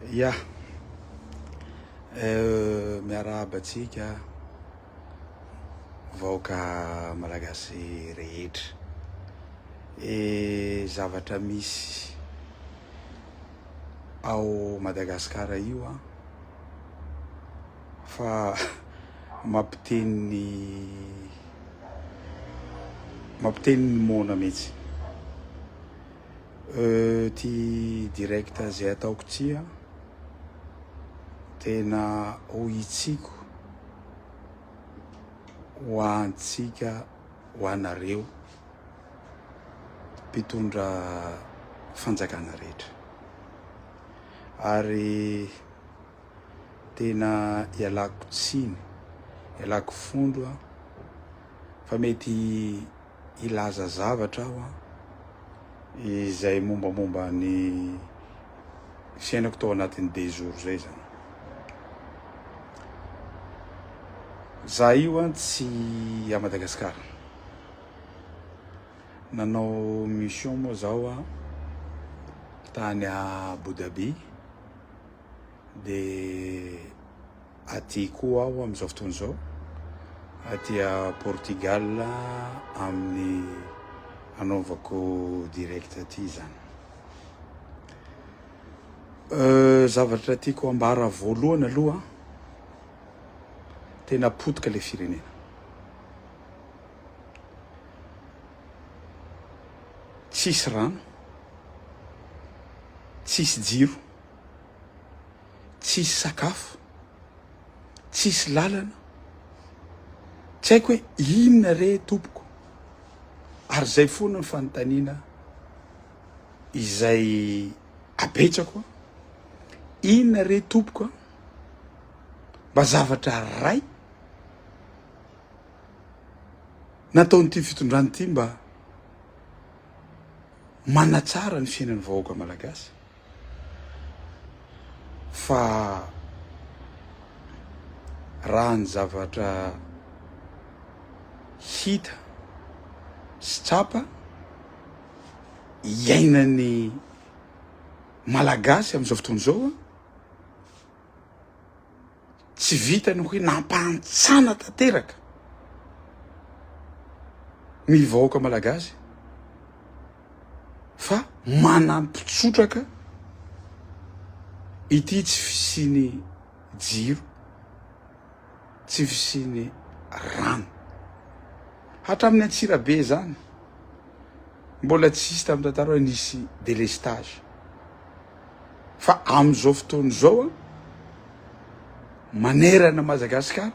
Ya, miarahabatsika vahoaka malagasy rehetra. Zavatra misy ao Madagasikara io fa mampiteny mona mihitsy. Ty direct zay ataoko tia tena hoitsiko ho antsika ho anareo mpitondra fanjakana rehetra, ary tena ialako tsiny, ialako fondro fa mety ilaza zavatra aho izay mombamomba ny fiainako tao anatin'ny 2 jours zay zany. Za io tsy a Madagasikara, nanao mission moa zao tany a Abu Dhabi, de aty koa aho am'izao fotoana zao aty a Portugal amin'ny anaovako direct aty zany. Zavatra tiako ambara voalohany aloha, tena potika le firenena. Tsisy rano, tsisy jiro, tsisy sakafo, tsisy lalana, tsy haiko hoe inona re tompoko, ary zay foana ny fanontaniana izay apetrako. Inona re tompoko mba zavatra ray nataon'ity fitondrany ity mba manatsara ny fiainan'ny vahoaka malagasy, fa raha ny zavatra hita sy tsapa iainan'ny malagasy am'izao fotoana zao tsy vitany hoe nampantsana tanteraka ny vahoaka malagasy, fa manampitsotraka ity tsy fisiany jiro, tsy fisiany rano. Hatramin'ny Antsirabe zany mbola tsisy tamin'ny tantara hoe nisy délestage, fa am'izao fotoana zao manerana Madagasikara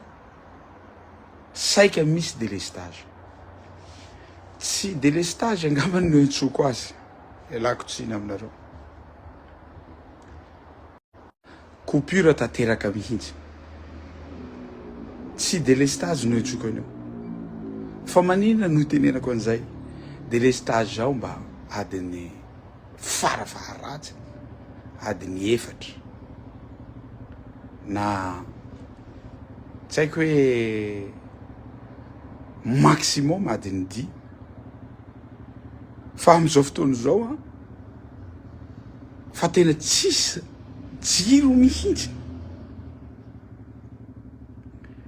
saika misy délestage. Tsy délestage angambany no intsoko azy, ialako tsiny aminareo. Coupure tanteraka mihitsy, tsy délestage no intsoko anio. Fa maninona no tenenako an'izay? Délestage ao mba adiny farafaharatsy, adiny 4 na tsy haiko hoe maximum adiny 10. Fa am'izao fotoana zao fa tena tsisy jiro mihitsy.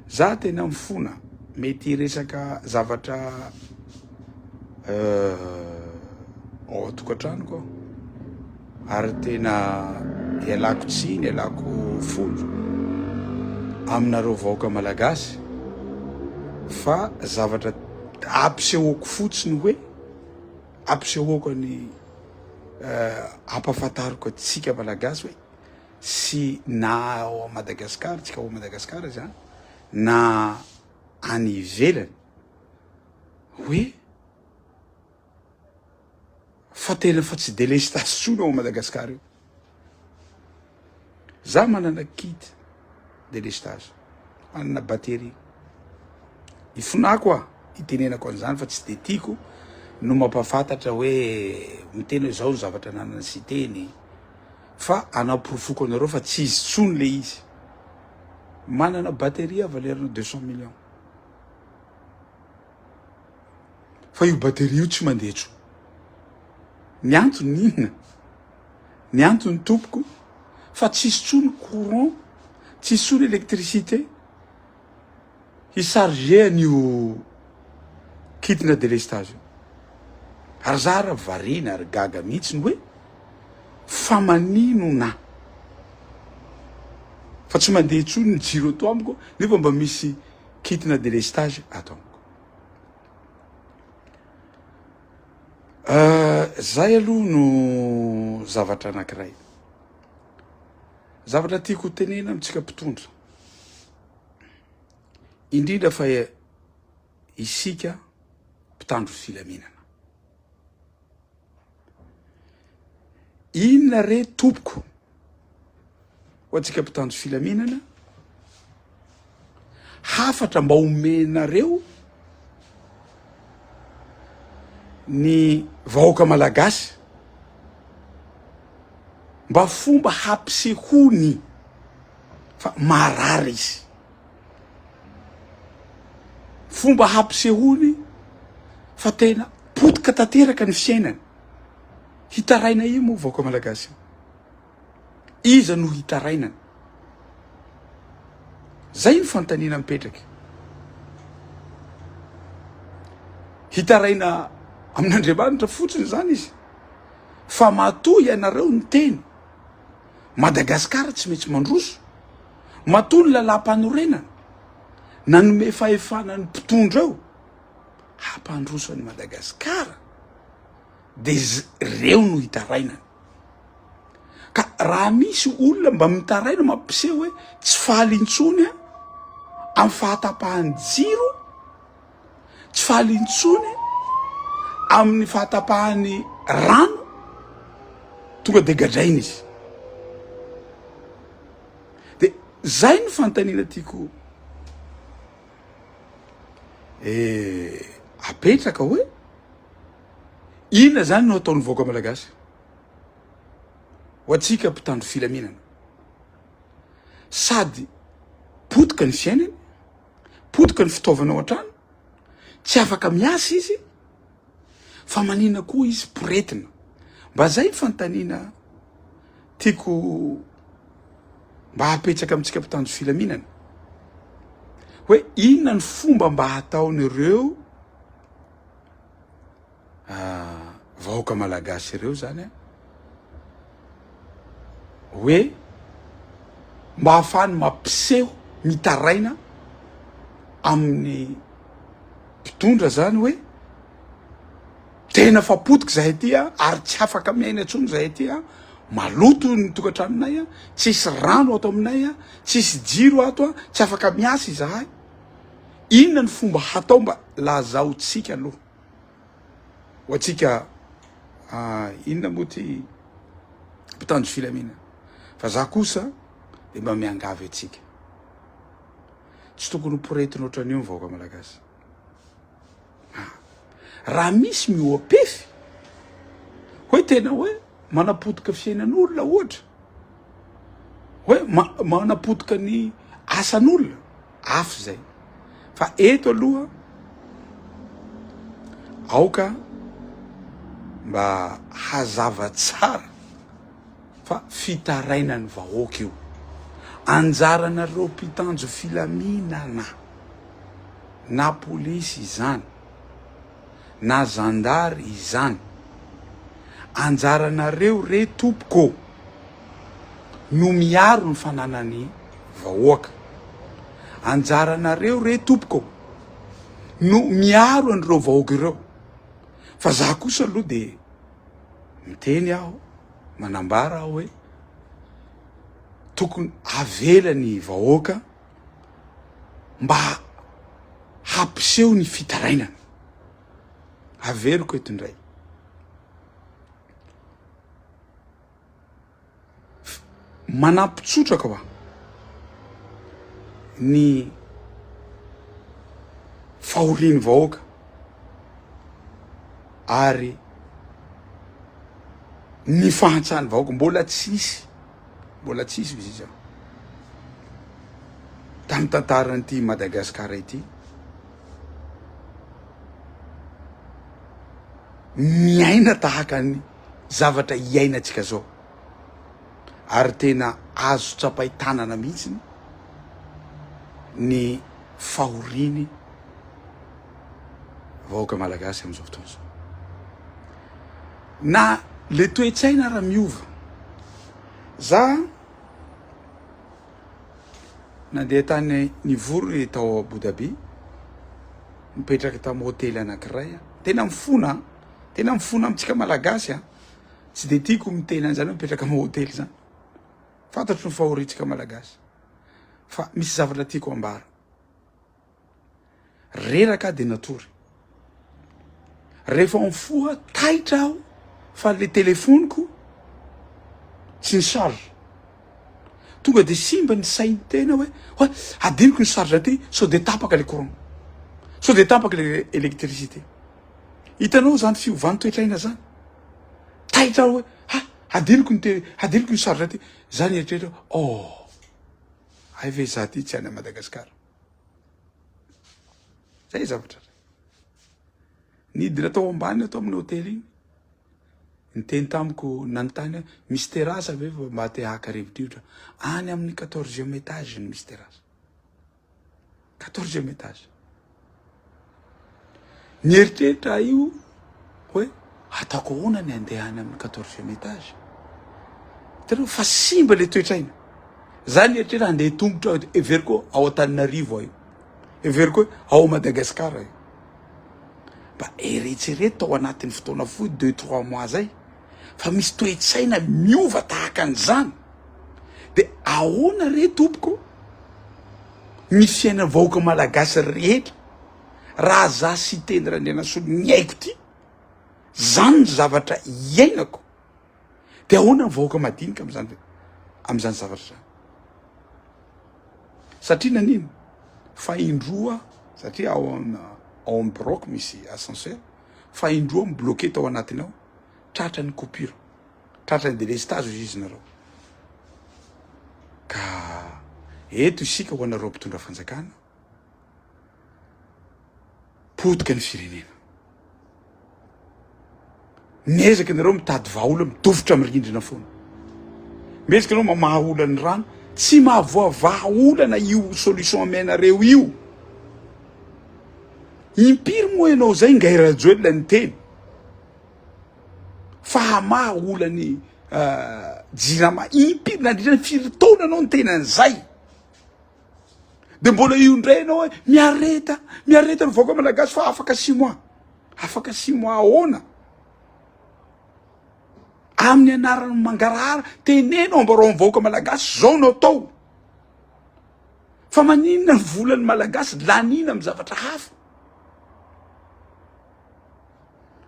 Za tena mifona mety resaka zavatra ao tokantranoko, ary tena ialako tsiny, ialako fondro aminareo vahoaka malagasy, fa zavatra ampisehoako fotsiny hoe ampisehoako ny ampahafantariko atsika malagasy hoe sy na ao Madagasikara, tsika ao Madagasikara zany, na any ivelany, hoe fa tena fa tsy délestage tsony ao Madagasikara io. Za manana kit délestage, manana batterie. Ifonako itenenako an'izany fa tsy de tiako no mampafantatra hoe miteny hoe zao ny zavatra nanana Siteny, fa anaporofoko anareo fa tsy izy tsony le izy. Manana batterie valerina 200 millions, fa io batterie io tsy mandeha tsony. Ny antony inona? Ny antony tompoko fa tsisy tsony courant, tsisy tsony électricité hisarge an'io kitina délestage ary zara varina ary gaga mihitsy ny hoe fa manino na fa tsy mandeha tsony ny jiro ato amiko nefa mba misy kitina délestage ato amiko. Zay aloha no zavatra anankiray. Zavatra tiako tenena amitsika mpitondra indrindra fa isika mpitandro filaminana. Inona re tompoko ho antsika mpitandro filaminana hafatra mba omenareo ny vahoaka malagasy mba fomba hampisehony fa marary izy, fomba hampisehony fa tena potika tanteraka ny fiainany. Hitaraina io moa vahoaka malagasy, iza no hitarainany. Zay ny fanontaniana mipetraka. Hitaraina amin'Andriamanitra fotsiny zany izy, fa matoa ianareo ny teny. Madagasikara tsy maintsy mandroso, matoa ny lalam-panorenana nanome fahefana ny mpitondra ao hampandroso any Madagasikara de reo no hitarainany. Ka raha misy olona mba mitaraina mampiseho hoe tsy fahalintsony amin'ny fahatapahany jiro, tsy fahalintsony amin'ny fahatapahany rano, tonga de gadraina izy. De zay ny fanontaniana tiako apetraka hoe inona zany no ataon'ny vahoaka malagasy ho antsika mpitandro filaminana. Sady potika ny fiainany, potika ny fitaovana ao an-trano, tsy afaka miasa izy, fa manina koa izy poretina. Mba zay fanontaniana tiako mba hapetraka amitsika mpitandro filaminana hoe inona ny fomba mba hataon'ireo vahoaka malagasy ireo zany hoe mba hafahany mampiseho mitaraina amin'ny mpitondra zany hoe tena fapotika zahay ty ary tsy afaka miaina tsony zahay ty maloto ny tokantranonay tsisy rano ato aminay tsisy jiro ato tsy afaka miasa izahay. Inona ny fomba hatao mba lazaotsika aloha ho antsika inona moa ty mpitandro filaminana. Fa za kosa de mba miangavy atsika, tsy tokony poretina ohatran'io ny vahoaka malagasy. Raha misy mioapefy hoe tena hoe manapotika fiainan'olona ohatra, hoe manapotika ny asan'olona, afy zay. Fa eto aloha aoka mba hazava tsara fa fitarainany vahoaka io, anjaranareo mpitandro filaminana, na polisy izany na zandary izany, anjaranareo re tompoko no miaro ny fananany vahoaka, anjaranareo re tompoko no miaro an'ireo vahoaka ireo. Fa za kosa aloha de miteny aho, manambara aho hoe tokony avela ny vahoaka mba hampiseho ny fitarainana. Averiko eto indray. Manampitsotraka hoa ny fahorian'ny vahoaka ary ny fahantsahany vahoaka mbola tsisy izy zao. Tamin'ny tantaran'ity Madagasikara ity miaina tahaka ny zavatra iainantsika zao, ary tena azo tsapaitanana mihitsy ny fahoriny vahoaka malagasy am'izao fotoana zao. Na le toe-tsaina raha miova. Za nandeha tany nivory tao Abu Dhabi, mipetraka tamy hôtely anankiray. Tena mifona amitsika malagasy a. Tsy de tiako miteny an'izany mipetraka amy hôtely zany. Fantatro ny fahorintsika malagasy. Fa misy zavatra tiako ambara. Reraka de natory. Rehefa mifoha taitra aho fa le telefoniko tsy ny charge. Tonga de simba ny sainy tena hoe adiniko ny charge aty, so de tapaka le courant. So de tapaka le électricité. Hitanao zany fiovan'ny toe-traina zany. Taitra hoe adiniko ny charge aty. Zany eritreretra ay ve za ty tsy any Madagasikara. Zay zavatra. Nidina tao ambany atao amin'ny hôtely iny. Niteny tamiko nanontany misy terasa ve mba te haka rivodrivotra. Any amin'ny 14e étage ny misy terasa. 14e étage. Nieritreritra io hoe ataoko ahoana ny andeha any amin'ny 14e étage. Tena fa simba le toe-traina. Zany eritreretra andeha tongotra everiko ao Antananarivo io. Everiko ao Madagasikara io. Ba eritrereto ao anatin'ny fotoana fohy 2-3 mois zay. Fa misy toe-tsaina miova tahaka an'izany. De ahoana re tompoko ny fiaina vahoaka malagasy rehetra raha za Siteny Randrianasolo ny haiko ty, zany ny zavatra iainako. De ahoana ny vahoaka madinika am'izany zavatra zany. Satria nanino? Fa indroa, satria ao amin'ny broc misy ascenseur, fa indroa mibloqué tao anatiny ao, tratran'ny coupure, tratran'ny délestage izy nareo. Ka eto isika ho anareo mpitondra fanjakana, potika ny firenena. Miezaka nareo mitady vahaola midofotra amin'ny rindrina foana. Miezaka nareo mamaha olany rano, tsy mahavoavaha olana io solution amenareo io. Impiry moa ianao zay ngairajoelona ny teny. Fa hamaha olany jirama impiry nandritra ny firy-taona anao ny tena an'izay. De mbola io ndray anao hoe miareta ny vahoaka malagasy fa afaka 6 mois. Afaka 6 mois ahoana? Amin'ny anarany mangarahara tenenao ambarao ny vahoaka malagasy zao no atao. Fa maninona ny volan'ny malagasy lanina amin'ny zavatra hafa.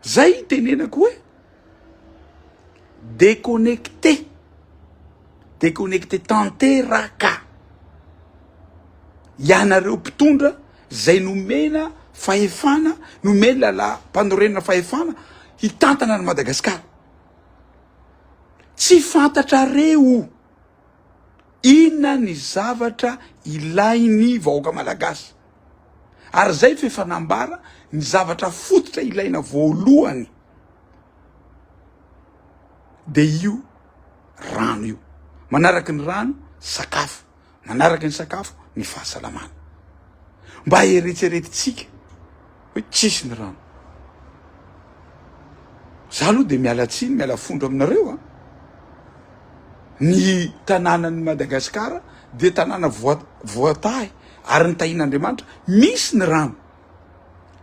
Zay tenenako hoe déconnecté tanteraka. Ianareo mpitondra zay nomena fahefana, nomena mpanorenana fahefana hitantana ny Madagasikara. Tsy fantatra reo inona ny zavatra ilainy vahoaka malagasy. Ary zay fefanambara ny zavatra fototra ilaina voalohany. De io rano io. Manaraky ny rano, sakafo. Manaraky ny sakafo, ny fahasalamana. Mba eretreretitsika hoe tsisy ny rano. Za aloha de miala tsiny, miala fondro aminareo ny tanànan'ny Madagasikara de tanàna voatahy ary ny tahin'Andriamanitra misy ny rano,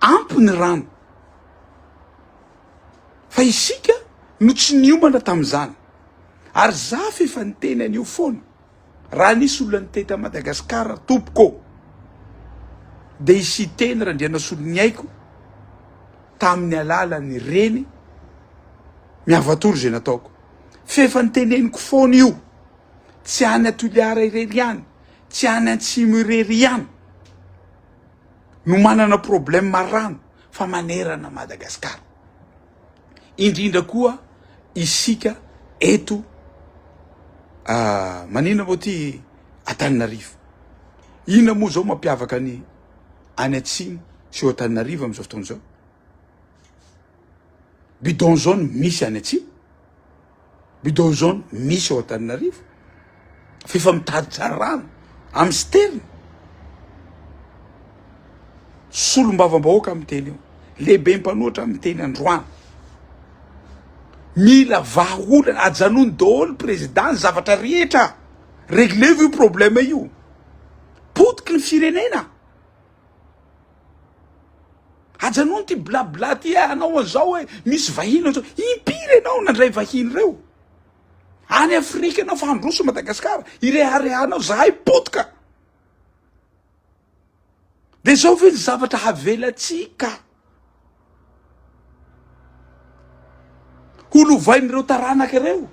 ampy ny rano. Fa isika no tsy niomana tam'izany. Ary za fefa niteny an'io foana. Raha nisy olona nitety a Madagasikara tompoko, de Siteny Randrianasolo ny haiko tamin'ny alalan'ny reny miavatory zay nataoko. Fefa niteneniko foana io, tsy any Atoliara irery ihany, tsy any Antsimo irery ihany no manana problème marano fa manerana Madagasikara. Indrindra koa isika eto manina moa ty Antananarivo. Ina moa zao mampiavaka ny any Atsimo sy Antananarivo am'izao fotoana zao. Bidon jaune misy any Atsimo, bidon jaune misy ao Antananarivo. fefa mitady tsara rano amy Siteny solom-bava-bahoaka amy teny io lehibe mpanoatra amy teny Androany mila vahaolana ajanony daholo président zavatra rehetra réglez io problème io potiky ny firenena ajanony ty blabla ty anao an'izao hoe misy vahiny zao impiry anao nandray vahiny reo any Afrika anao fa androso Madagasikara ireharehanao zahay potika de zao ve ny zavatra havelatsika holovain'ireo taranaka reo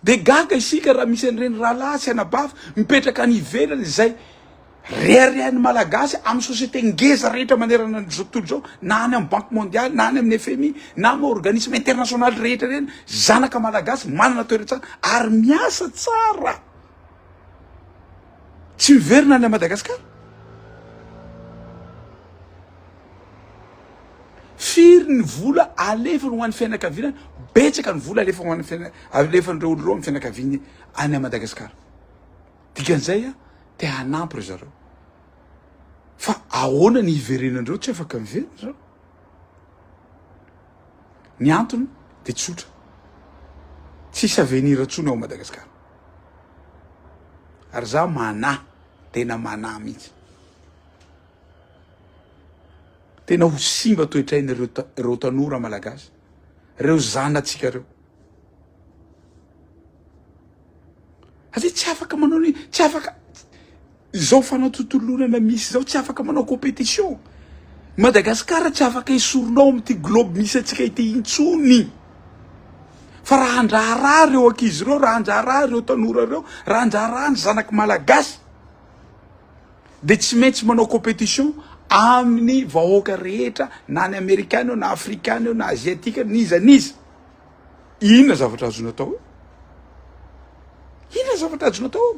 de gaga isika raha misy an'ireny rahalasy anabavy mipetraka any ivelany zay reharehan'ny malagasy amy société ngeza rehetra manerana an'izao tontolo zao na any amy banque mondiale na any amin'ny FMI na amy organisme international rehetra reny zanaka malagasy manana toerantsara ary miasa tsara tsy miverina any Madagasikara firy ny vola alefany ho an'ny fianakaviana betsaka ny vola alefa ho an'ny alefan'ireo olo reo amin'ny fianakaviany any Madagasikara dikan'izay te hanampy reo zareo fa ahoana ny iverenandreo tsy afaka miverina zao ny antony de tsotra tsisy avenir ntsony ao Madagasikara ary za mana tena mana mihitsy tena ho simba toetrainy reo tanora malagasy reo zanatsika reo satria tsy afaka manao ny tsy afaka izao fanatotolonana misy zao tsy afaka manao compétition Madagasikara tsy afaka isoronao amty globe misy atsika ity intsony fa raha andraharaha reo ankizy reo raha andraharaha reo tanora reo raha andraharaha ny zanaky malagasy de tsy maintsy manao compétition amin'ny vahoaka rehetra na ny amerikana na afrikana na aziatika niza inona zavatra azony atao inona zavatra azony atao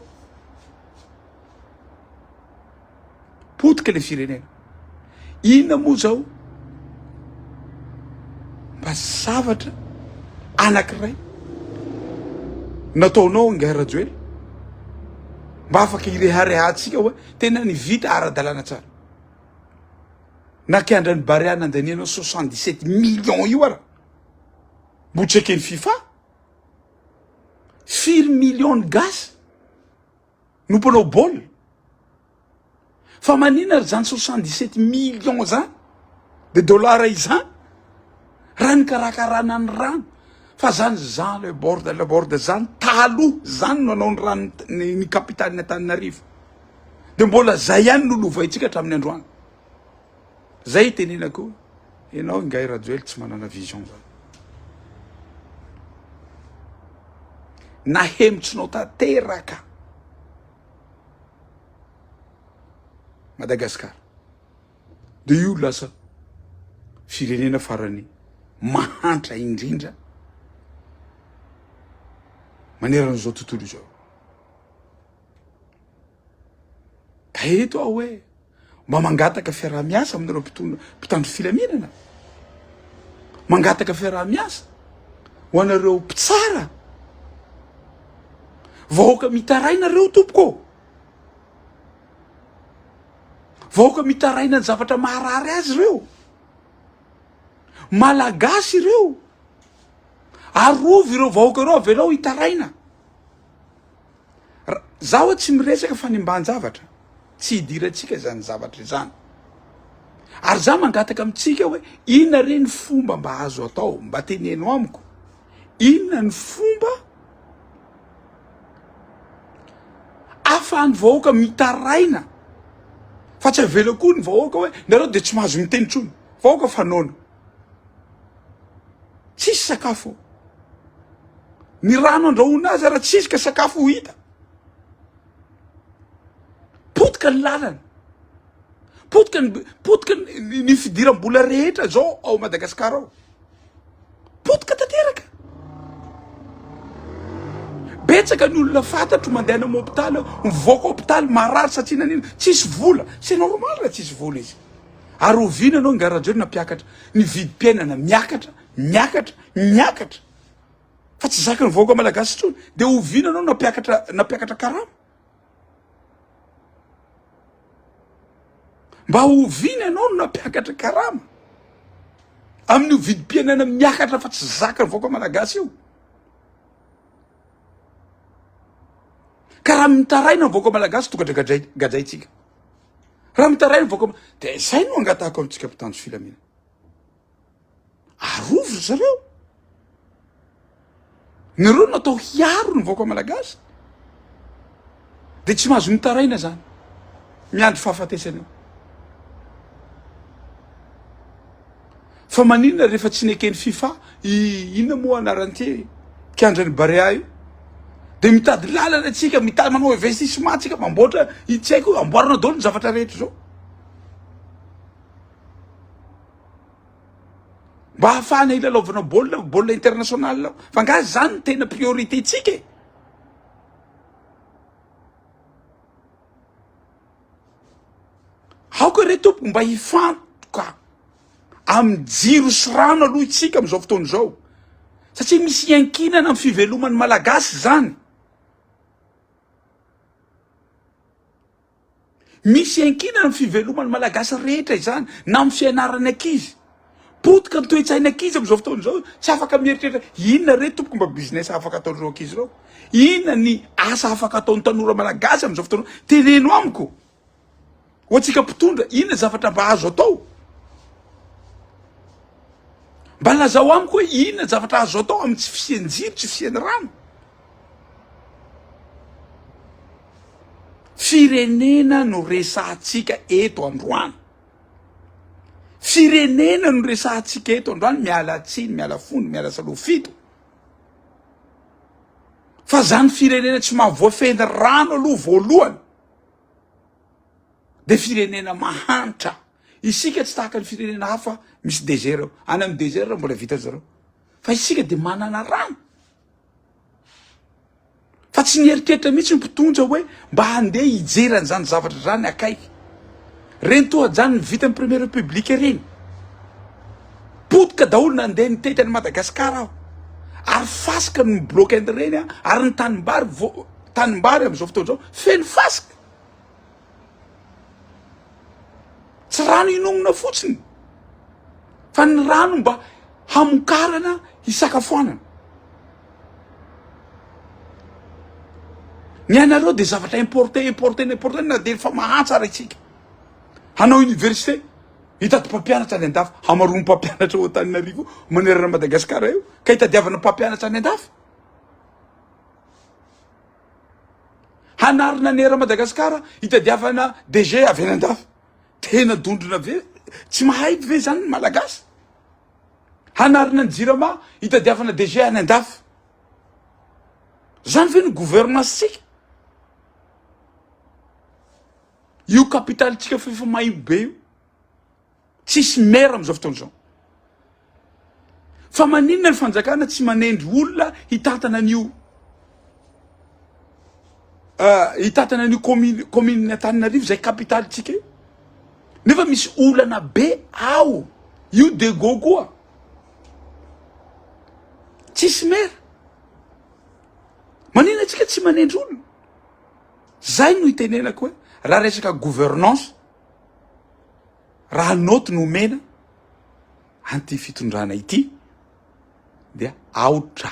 potika le firenena inona moa zao mba zavatra anankiray nataonao Ngahy Rajoely mba afaka ireharehatsika hoe tena ny vita ara-dalàna tsara na kiandrany Barea nandanianao 77 millions io ara botsakeny FIFA 4 millions gasy nompanao bôl fa manina zany 77 millions zany de dollars izany raha ny karakarana ny rano fa zany le bord zany taloha zany nanao ny rano ny kapitaly Antananarivo de mbola zay ihany nolovaitsika hatramin'ny androany zay tenenako ianao Ngahy Rajoely tsy manana vision zany nahemotsinao tanteraka Madagasikara de io lasa firenena farany mahantra indrindra maneran'izao tontolo izao ka eto aho hoe mba mangataka fiaraha-miasa amin'ireo mpitandro filaminana mangataka fiaraha-miasa ho anareo mpitsara vahoaka mitaraina reo tompoko vahoaka mitaraina ny zavatra maharary azy reo malagasy reo arovy ireo vahoaka reo avelao hitaraina zaho tsy miresaka fa ny mban-javatra tsy hidiratsika zany zavatra zany ary za mangataka amitsika hoe inona reny fomba mba azo atao mba teneno amiko inona ny fomba afahan'ny vahoaka mitaraina fa tsy avela koa ny vahoaka hoe nareo de tsy mahazo miteny tsony vahoaka fanaona tsisy sakafo ny rano andrahoana azy raha tsisy ka sakafo ho hita potika ny lalana potika ny fidiram-bola rehetra zao ao Madagasikara ao potika tanteraka betsaka ny olona fantatro mandeha amin'ny hôpitaly mivoaka hôpitaly marary satria nanino tsisy vola c'est normal raha tsisy vola izy ary oviana anao Ngahy Rajoely nampiakatra ny vidim-piainana miakatra fa tsy zaka ny vahoaka malagasy tsony de oviana anao napiakatra karama mba oviana anao no napiakatra karama amin'ny vidim-piainana miakatra fa tsy zaka ny vahoaka malagasy io ka raha mitaraina ny vahoaka malagasy tonga dra gadraitsika raha mitaraina ny vahoaka de zay no angatahako amintsika mpitandro filamina arovo zareo nareo natao hiaro ny vahoaka malagasy de tsy mahazo mitaraina zany miandry fahafatesana eo fa maninona rehefa tsy nekeny FIFA inona moa anaranty kiandrany barea io de mitady lalana atsika mitady manao investissement atsika mamboatra tsy haiko amboarana daholo ny zavatra rehetra zao mba hahafahana ilalaovana baolina international lao fa ngazy zany ny tena priorité tsika e aoka re tompoko mba hifantoka amin'ny jiro sy rano aloha itsika am'izao fotoana zao satria misy iankinana amin'ny fiveloman'ny malagasy zany misy iankinana amin'ny fiveloman'ny malagasy rehetra izany na amin'ny fianarany ankizy potika ny toe-tsaina ankizy am'izao fotoana zao tsy afaka mieritreritra inona re tompoko mba business afaka ataon'ireo ankizy reo inona ny asa afaka ataon'ny tanora malagasy am'izao fotoana teneno amiko ho atsika mpitondra inona zavatra mba azo atao mba lazao amiko hoe inona zavatra azo atao amin'ny tsy fisian-jiro tsy fisian'ny rano firenena no resahatsika eto androany firenena no resahatsika eto androany miala tsiny miala fony miala salofito fa zany firenena tsy mahavoafeny rano aloha voalohany de firenena mahantra isika tsy tahaka ny firenena hafa misy désert eo any amin'ny désert mbola vita zareo fa isika de manana rano fa tsy nieritreritra mihitsy ny mpitondra hoe mba handeha hijerany zany zavatra zany akaiky reny toa zany ny vita ny première république reny potika daholo nandeha nitety any Madagasikara aho ary fasika ny bloqué any reny ary ny tanimbary am'izao fotoana zao feno fasika tsy rano inomina fotsiny fa ny rano mba hamokarana hisakafoanana ny anareo de zavatra importé na de fa mahantsara itsika hanao université hitady mpampianatra any an-dafy hamaroa mpampianatra ao Antananarivo manerana Madagasikara io ka hitadiavana mpampianatra any an-dafy hanarina nera Madagasikara hitadiavana DG avy any an-dafy tena dondrona ve tsy mahay ve zany ny malagasy hanarina ny jirama hitadiavana DG any an-dafy zany ve ny gouvernance tsika io capitale tsika fefa maimbo be io tsisy mera am'izao fotoana zao fa maninona ny fanjakana tsy manendry olona hitatana an'io commune Antananarivo zay capitale tsika io nefa misy olana be ao io de gogoa tsisy mera maninona tsika tsy manendry olona zay no hitenenako hoe raha resaka gouvernance raha noty no mena anty fitondrana ity dia aotra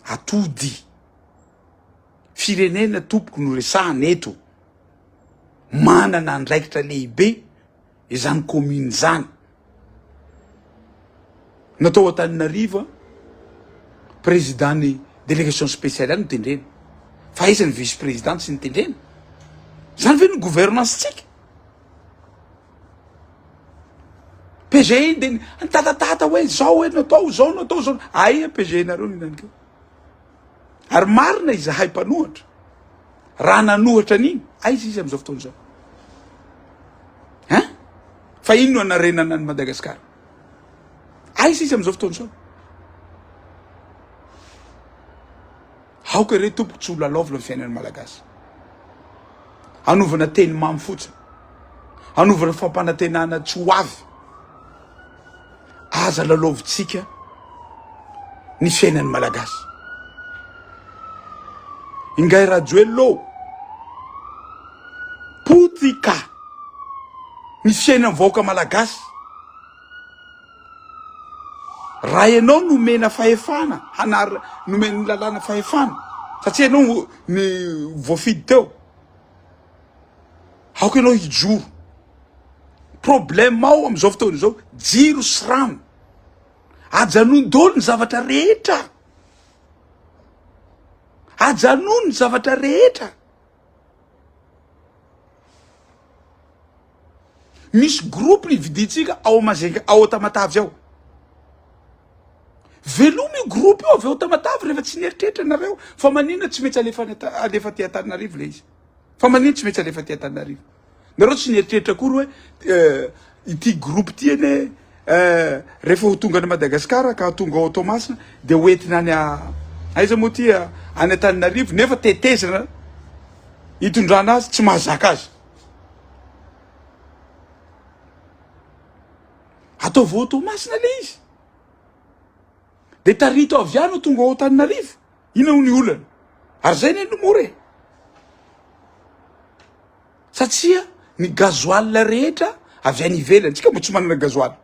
atody firenena tompoko no resahana eto manana andraikitra lehibe izany commune zany natao Antananarivo président ny délégation spéciale no tendrena fa iza ny vice président tsy nitendrena zany ve ny gouvernance tsika PG de ntatatata hoe zao hoe natao zao aia PG nareo ninanykeo ary marina izahay mpanohatra raha nanohatra an'iny aiza izy am'izao fotoana zao fa ino no anarenana ny Madagasikara aiza izy am'izao fotoana zao aoka re tompoko tsy olalaovina ny fiainan'ny malagasy hanovana teny mamy fotsiny hanovana fampanantenana tsy ho avy aza lalaovitsika ny fiainan'ny malagasy. Ingay rajoelo potika ny fiainan'ny vahoaka malagasy. Raha ianao nomena fahefana, nomena lalàna fahefana, satria ianao ny voafidy teo, aoko ianao hijoro. Problème ao am'izao fotoana izao, jiro sy rano. Ajanondolo ny zavatra rehetra. Ajanony ny zavatra rehetra. Misy groupe ny viditsika ao Mazenga, ao Tamatavy ao. Velomy io groupe io avy ao Tamatavy rehefa tsy nieritreritra nareo. Fa maninona tsy mety alefa ty Antananarivo le izy. Fa maninona tsy mety alefa ty Antananarivo. Nareo tsy nieritreritra kory hoe ity groupe ty ene rehefa ho tonga any Madagasikara ka tonga ao Tomasina de hoentina any aiza moa ty any Antananarivo nefa tetezana hitondrana azy tsy mahazaka azy. Ataovy ao Tomasina le izy. De tarito avy any tonga ao Antananarivo. Ina ny olana. Ary zay ny nomore. Satria ny gazoil rehetra avy any ivelany. Tsika mbo tsy manana gazoil.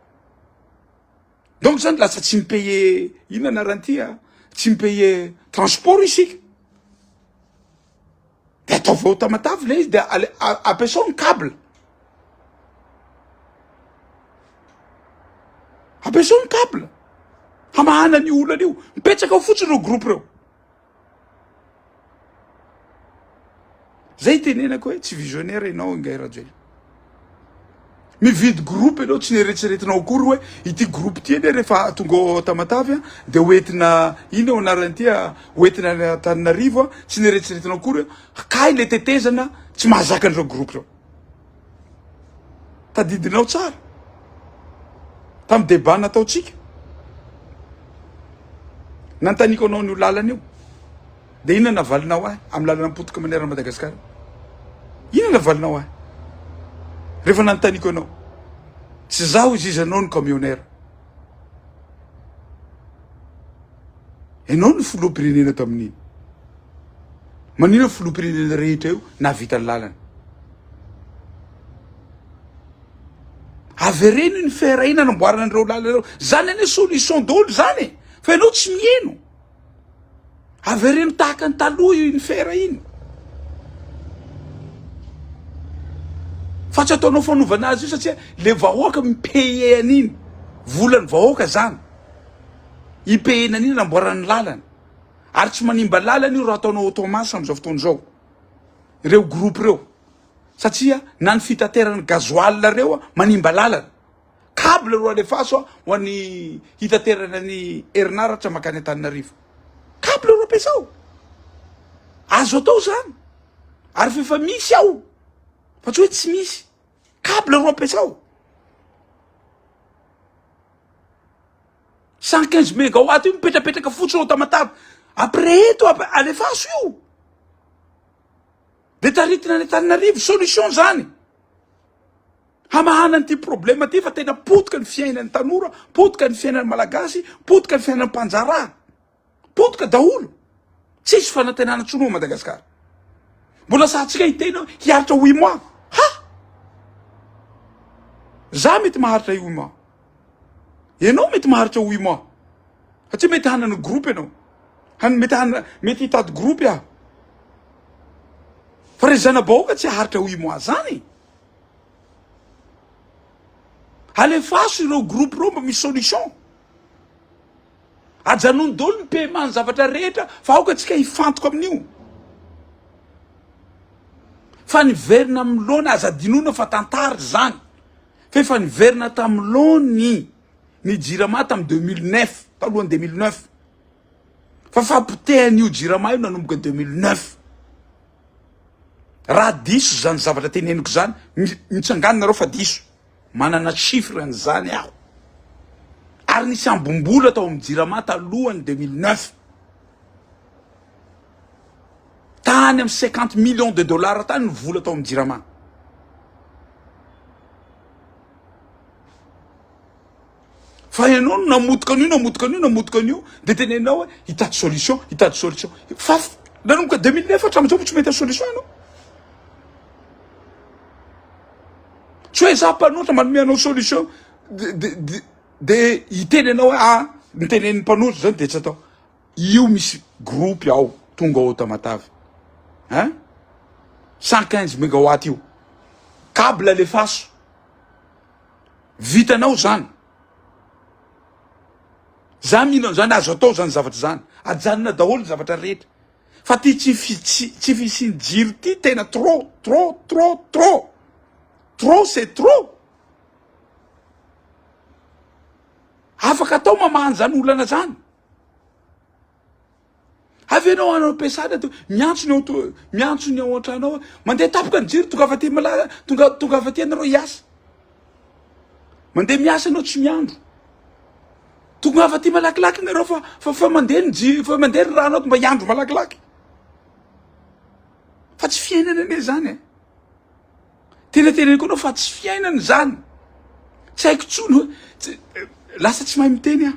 Donc zany lasa tsy mipaye ina narantia, tsy mipaye transport isika. De ataovy ao Tamatavy le izy de ampiasao ny câble. Ampiasao ny câble. Hamahana ny olana io. Mipetraka ao fotsiny reo groupe reo. Zay tenenako hoe tsy visionnaire ianao ingay rajely. Mividy groupe ianao tsy nieretseretinao akory hoe ity groupe ty ene rehefa tonga ao Tamatavy de hoentina ina ao anarany hoentina any Antananarivo tsy nieretseretinao akory kay le tetezana tsy mahazaka an'ireo groupe reo. Tadidinao tsara. Tamy débat nataotsika. Nantaniko anao ny lalana io. De ina navalinao ahy amy lalana potika manera Madagasikara. Ina navalinao ahy. Rehefa nantaniko anao. Tsy zaho izy anao ny camionnaire. Ianao ny filoham-pirenena tamin'iny. Manina filoham-pirenena rehetra io navita ny lalana. Avereno ny fera ina namboarana an'ireo lalana reo. Zany ane solution dolo zany. Fa ianao tsy mieno. Avereno tahaka ny taloha iny fera iny. Fa tsy ataonao fanovana azy io satria le vahoaka mipaye an'iny. Volan'ny vahoaka zany. Ipayena an'iny namboarana ny lalana. Ary tsy manimba lalana io raha ataonao automate am'izao fotoana zao. Ireo groupe reo. Satria na ny fitaterany gazoil reo manimba lalana. Câble ro alefaso ho an'ny hitaterana ny herinaratra makany Antananarivo. Câble ro ampiasao. Azo atao zany. Ary fefa misy ao. Fa tsy hoe tsy misy. Câble ro ampiasao. 115 mégawatt io mipetrapetraka fotsiny ao Tamatavy. Après eto alefaso io. De taritina any Antananarivo solution zany. Hamahana an'ity problème ty fa tena potika ny fiainan'ny tanora, potika ny fiainan'ny malagasy, potika ny fiainan'ny mpanjara. Potika daholo. Tsisy fanantenana tsony ao Madagasikara. Mbola sahatsika hitena hiaritra 8 mois. Ha! Za mety maharitra 8 mois. Ianao mety maharitra 8 mois. Satria mety hanana groupe ianao. Mety hitady groupe ah. Fa rezana bahoaka tsy haharitra 8 mois zany. Alefaso ireo groupe reo mba misy solution. Ajanony dolo ny paiement ny zavatra rehetra fa aoka tsika hifantoko amin'io. Fa niverina am'lona aza dinona fa tantara zany. Fa efa niverina tam'lony ny jirama tamy 2009, talohany 2009. Fa fahapotehan'io jirama io nanomboka 2009. Raha diso zany zavatra teneniko zany, mitsangana nareo fa diso. Manana chiffre an'izany aho. Ary nisy ambombola tao amin'ny jirama talohany 2009. Tany amin'ny 50 millions de dollars tany ny vola tao amin'ny jirama. fa ianao namotika an'io de tenenao hoe hitady solution fa nanomboka 2009 hatramin'izao tsy mety solution ianao tsy hoe za mpanoatra manome anao solution de hitenenao hoe nitenen'ny mpanoatra zany de tsy atao io misy groupe ao tonga ao Tamatavy 115 mégawatt io câble le faso vitanao zany za mino zany azo atao zany zavatra zany ajanona daholo zavatra rehetra fa ty tsy fisiny jiro ty tena trop c'est trop afaka atao mamahany zany olana zany avy anao anao pesada miantsony ao an-tranao mandeha tapoka ny jiro tonga afaty tonga afaty anareo hiasa mandeha miasa anao tsy miandro tonga afaty malakilaky nareo fa mandeha ny jiro fa mandeha ny ranao mba hiandro malakilaky fa tsy fiainana ane zany teneniko anao fa tsy fiainana zany tsy haiko tsony lasa tsy mahay miteny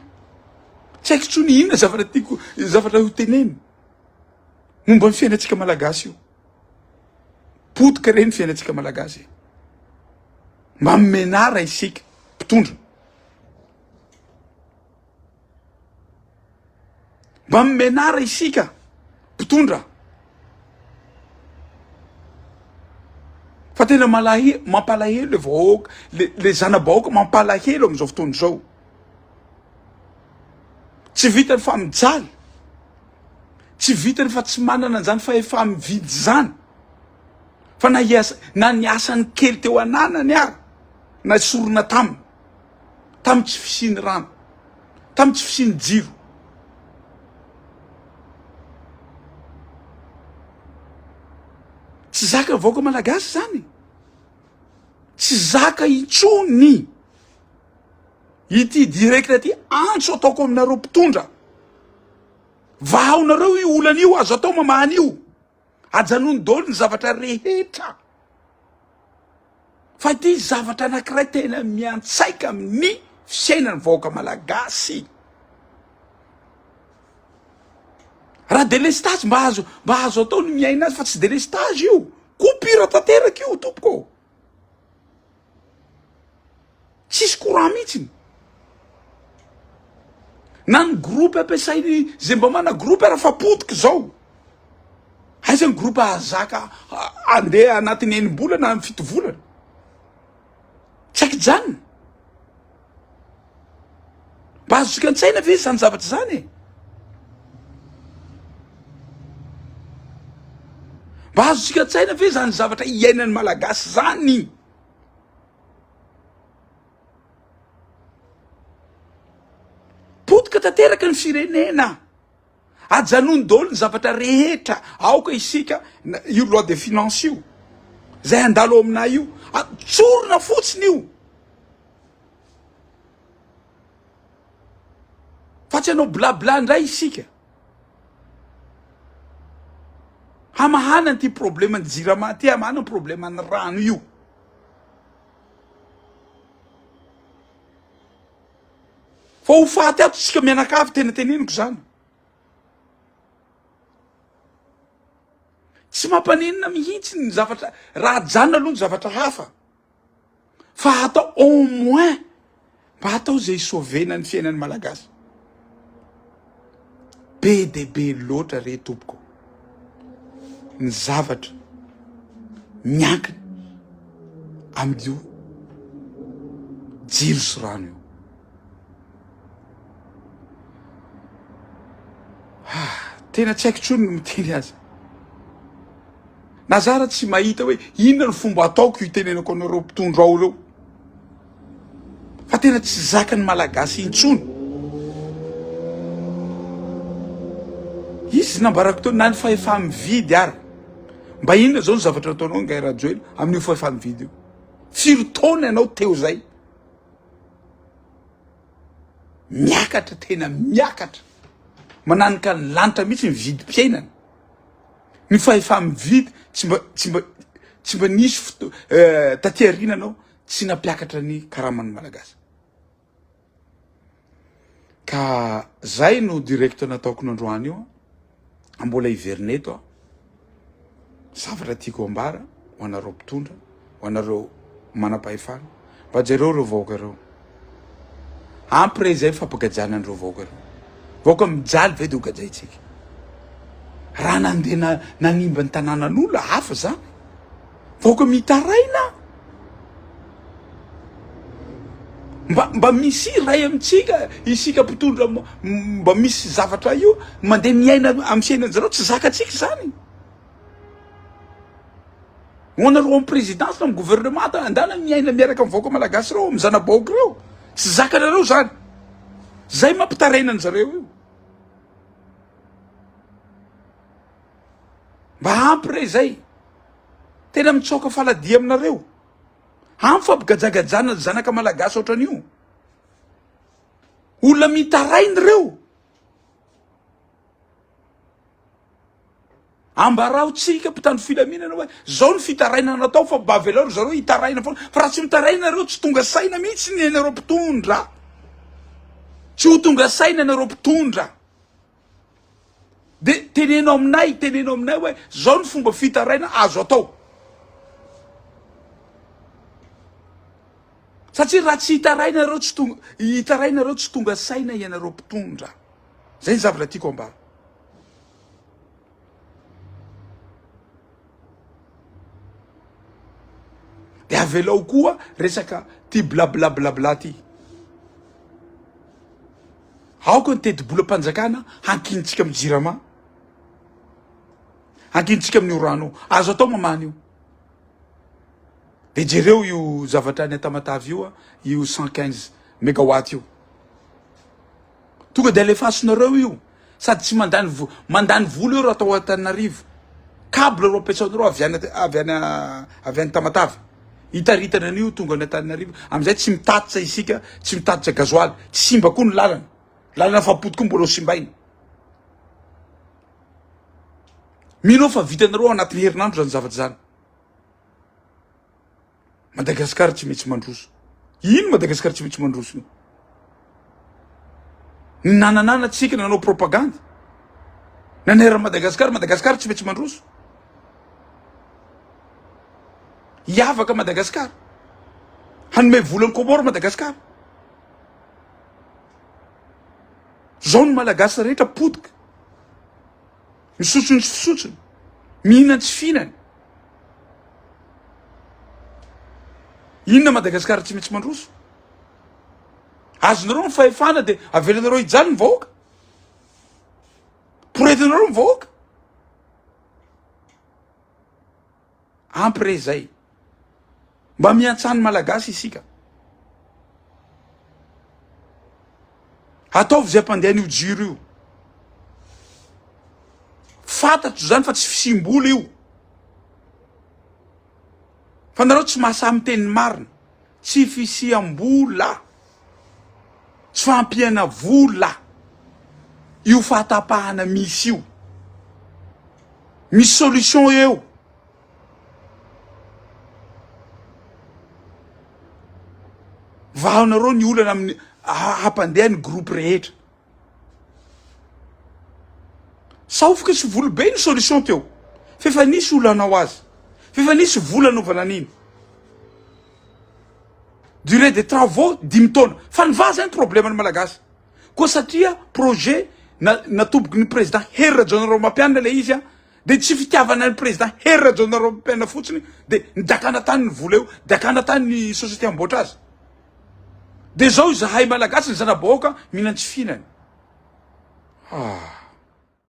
tsy haiko tsony inona zavatra ho teneny momba ny fiainatsika malagasy io potika reny fiainatsika malagasy mba menara isika mpitondra mba menara isika mpitondra fa tena mampalahelo le vahoaka le zanabahoaka mampalahelo am'izao fotoana zao tsy vitany fa mijaly tsy vitany fa tsy manana an'izany fa efa mividy zany fa na niasany kely teo ananany na sorona tamy tsy fisiny rano tamy tsy fisiny jiro tsy zaka vahoaka malagasy zany tsy zaka itsony ity direkta ty antso ataoko aminareo mpitondra vahaonareo io olana io azo atao mamahany io ajanony daholo ny zavatra rehetra fa ity zavatra anankiray tena miantsaika amin'ny fiainany vahoaka malagasy raha délestage mba azo atao ny miaina azy fa tsy délestage io coupure tanteraka io tompoko tsisy courant mihitsiny na ny groupe ampiasainy zay mba mana groupe raha fa potika zao aiza ny groupe azaka andeha anatiny enim-bolana na fito volana tsy aiky janona mba azontsika an-tsaina ve zany zavatra zany mba azontsika an-tsaina ve zany zavatra iainany malagasy zany potika tanteraka ny firenena ajanony daholo ny zavatra rehetra aoka isika io loi de finance io zay andalo amina io tsorona fotsiny io fa tsy anao blabla ndray isika hamahana ty problème ny jirama ty hamahana ny problème ny rano io fa ho faty ato tsika mianakavy tena teneniko zany tsy mampanenina mihitsy ny zavatra raha janona aloha ny zavatra hafa fa atao au moins mba atao zay sauvena ny fiainany malagasy be de be loatra re tompoko ny zavatra miankina amin'io jiro sy rano io tena tsy haiko tsony no miteny azy na zara tsy mahita hoe inona ny fomba ataoko itenenako anareo mpitondra ao reo fa tena tsy zakany malagasy intsony izy nambarako teo na ny fa efa mividy ary mba inona zao ny zavatra ataonao ngay radio amin'io fa efa mividy io firy taona ianao teo zay miakatra tena miakatra mananika ny lanitra mihitsy mividy mpiainana ny fa efa mividy tsy mba nisy taty arina anao tsy nampiakatra ny karamany malagasy ka zay no direct nataoko nandroany io ambola hivereneto zavatra tiako ambara ho anareo mpitondra ho anareo manam-pahefana mba jereo reo vahoaka reo ampre zay fampagajana andreo vahoaka reo vahoaka mijaly ve de ho gajaitsika raha nandeha nanimba ny tanànan'olona hafa zany vahoaka mitaraina mba misy ray amitsika isika mpitondra mba misy zavatra io mandeha miaina amin'ny fiainanjareo tsy zakatsika zany hoanareo amin'ny présidence na amin'ny gouvernement andana miaina miaraka amin'ny vahoaka malagasy reo amin'ny zanabahoaka reo tsy zakanareo zany zay mampitaraina anjareo io mba ampy re zay tena mitsoka faladia aminareo ampy fampigajagajana zanaka malagasy ohatran'io olona mitarainy reo ambarao-tsika mpitandro filaminana hoe zao ny fitaraina natao fa bavelaro zareo hitaraina foana fa raha tsy mitaraina nareo tsy tonga saina mihitsy ny anareo mpitondra tsy ho tonga saina anareo mpitondra de tenenao aminay hoe zao ny fomba fitaraina azo atao satria raha tsy hitarainareo tsy tonga saina ianareo mpitondra zay ny zavatra tiako ambara de avelao koa resaka ty blablablabla ty aoka ny teti-bola mpanjakana hankinitsika amin'ny jirama hankinitsika amin'ny orano azo atao mamany io de jereo io zavatra ny atamatavy io 115 mégawatt io tonga de alefasonareo io sady tsy mandany vola eo raha atao Antananarivo câble ro ampiasainareo avy any Tamatavy hitaritana an'io tonga ny Antananarivo amizay tsy mitatitra isika tsy mitatitra gazoaly tsy simba koa ny lalana fapotika mbola simbaina mino fa vitanareo anatin'ny herinandro zany zavatra zany Madagasikara tsy maintsy mandroso ino Madagasikara tsy maintsy mandroso io nananana tsika nanao propaganda nanera Madagasikara tsy maintsy mandroso hiavaka Madagasikara hanome volany Komoro Madagasikara zao ny malagasy rehetra potika misotsony tsy fisotsony mihinany tsy fihinany inona Madagasikara tsy maintsy mandroso azonareo ny fahefana de avelanareo hijaly ny vahoaka poretinareo ny vahoaka ampy re zay mba miantsany malagasy isika ataovy zay ampandeha an'io jiro io fantatro zany fa tsy fisimbola io fa nareo tsy mahasamy teny marina tsy fisiam-bola tsy fampiana vola io fahatapahana misy io misy solution eo vahanareo ny olana amin'ny hampandeha ny groupe rehetra saofika sy volo be ny solution teo fefa nisy olanao azy fefa nisy vola anaovana an'iny durée de travaux 10 taona fa niva zany problème ny malagasy koa satria projet natoboky ny président herirajonareo mampianina le izy de tsy fitiavana ny président herirajonareo mampianina fotsiny de nidakana tany ny vola eo dakana tany ny société amboatra azy de zao izahay malagasy ny zanabahoaka mihinan tsy fihinany